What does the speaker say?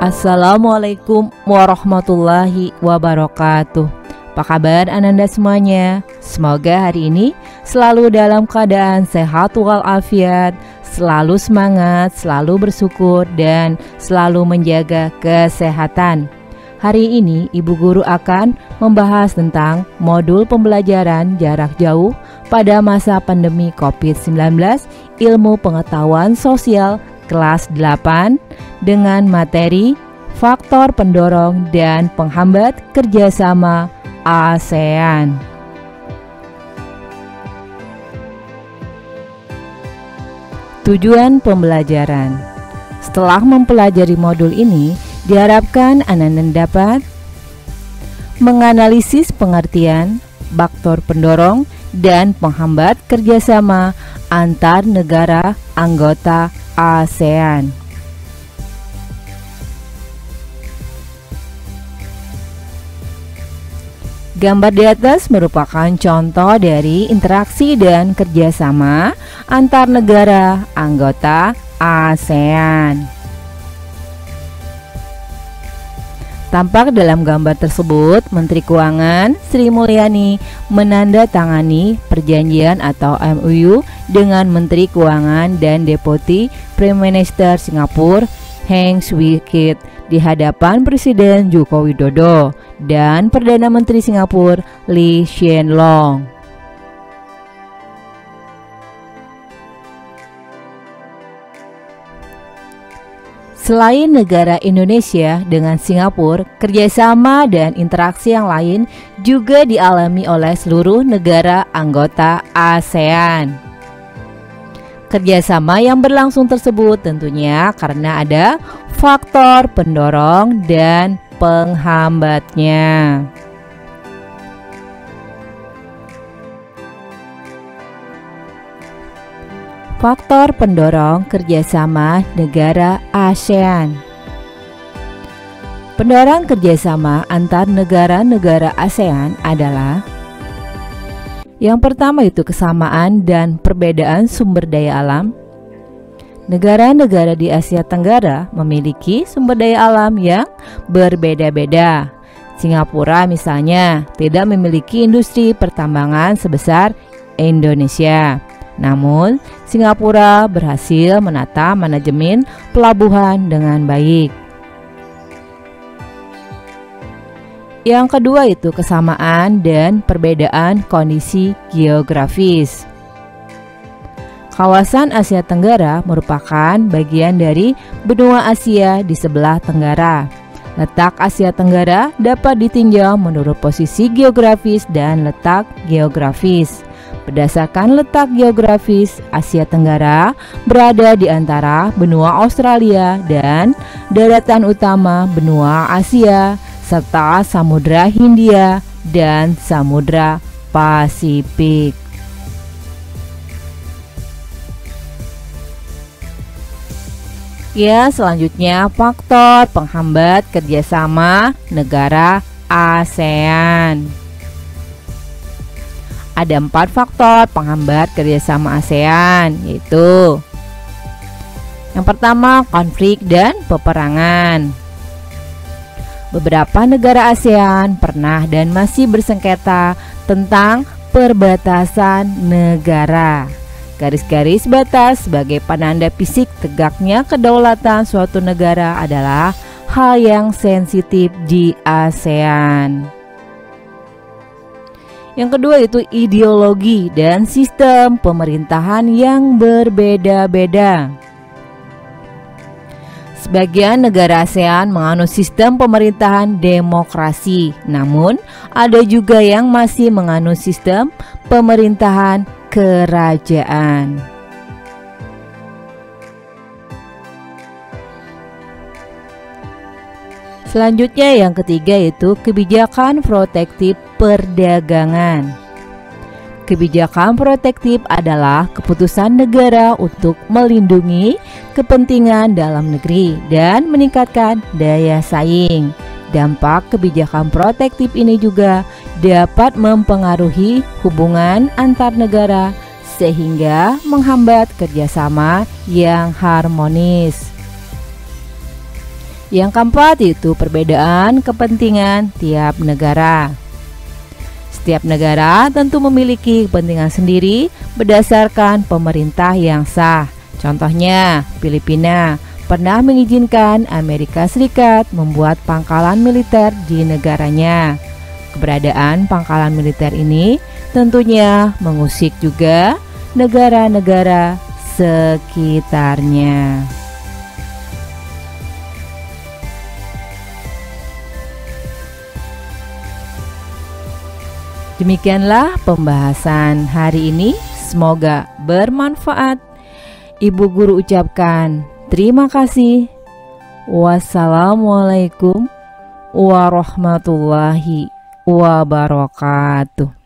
Assalamualaikum warahmatullahi wabarakatuh. Apa kabar Ananda semuanya? Semoga hari ini selalu dalam keadaan sehat walafiat, selalu semangat, selalu bersyukur, dan selalu menjaga kesehatan. Hari ini Ibu Guru akan membahas tentang modul pembelajaran jarak jauh pada masa pandemi COVID-19, ilmu pengetahuan sosial kelas 8 dengan materi faktor pendorong dan penghambat kerjasama ASEAN. Tujuan pembelajaran. Setelah mempelajari modul ini, diharapkan Anda dapat menganalisis pengertian faktor pendorong dan penghambat kerjasama antar negara anggota ASEAN. Gambar di atas merupakan contoh dari interaksi dan kerjasama antar negara anggota ASEAN. Tampak dalam gambar tersebut, Menteri Keuangan Sri Mulyani menandatangani perjanjian atau MOU dengan Menteri Keuangan dan Deputi Prime Minister Singapura Heng Swee Keat di hadapan Presiden Joko Widodo dan Perdana Menteri Singapura Lee Hsien Loong. Selain negara Indonesia dengan Singapura, kerjasama dan interaksi yang lain juga dialami oleh seluruh negara anggota ASEAN. Kerjasama yang berlangsung tersebut tentunya karena ada faktor pendorong dan penghambatnya. Faktor pendorong kerjasama negara ASEAN. Pendorong kerjasama antar negara-negara ASEAN adalah: yang pertama itu kesamaan dan perbedaan sumber daya alam. Negara-negara di Asia Tenggara memiliki sumber daya alam yang berbeda-beda. Singapura misalnya tidak memiliki industri pertambangan sebesar Indonesia. Namun, Singapura berhasil menata manajemen pelabuhan dengan baik. Yang kedua itu kesamaan dan perbedaan kondisi geografis. Kawasan Asia Tenggara merupakan bagian dari benua Asia di sebelah tenggara. Letak Asia Tenggara dapat ditinjau menurut posisi geografis dan letak geografis. Berdasarkan letak geografis, Asia Tenggara berada di antara benua Australia dan daratan utama benua Asia, serta Samudra Hindia dan Samudra Pasifik. Ya, selanjutnya faktor penghambat kerjasama negara ASEAN. Ada 4 faktor penghambat kerjasama ASEAN, yaitu: yang pertama, konflik dan peperangan. Beberapa negara ASEAN pernah dan masih bersengketa tentang perbatasan negara. Garis-garis batas sebagai penanda fisik tegaknya kedaulatan suatu negara adalah hal yang sensitif di ASEAN. Yang kedua itu ideologi dan sistem pemerintahan yang berbeda-beda. Sebagian negara ASEAN menganut sistem pemerintahan demokrasi, namun ada juga yang masih menganut sistem pemerintahan kerajaan. Selanjutnya yang ketiga yaitu kebijakan protektif perdagangan. Kebijakan protektif adalah keputusan negara untuk melindungi kepentingan dalam negeri dan meningkatkan daya saing. Dampak kebijakan protektif ini juga dapat mempengaruhi hubungan antar negara sehingga menghambat kerjasama yang harmonis. Yang keempat itu perbedaan kepentingan tiap negara. Setiap negara tentu memiliki kepentingan sendiri berdasarkan pemerintah yang sah. Contohnya, Filipina pernah mengizinkan Amerika Serikat membuat pangkalan militer di negaranya. Keberadaan pangkalan militer ini tentunya mengusik juga negara-negara sekitarnya. Demikianlah pembahasan hari ini, semoga bermanfaat. Ibu guru ucapkan terima kasih. Wassalamualaikum warahmatullahi wabarakatuh.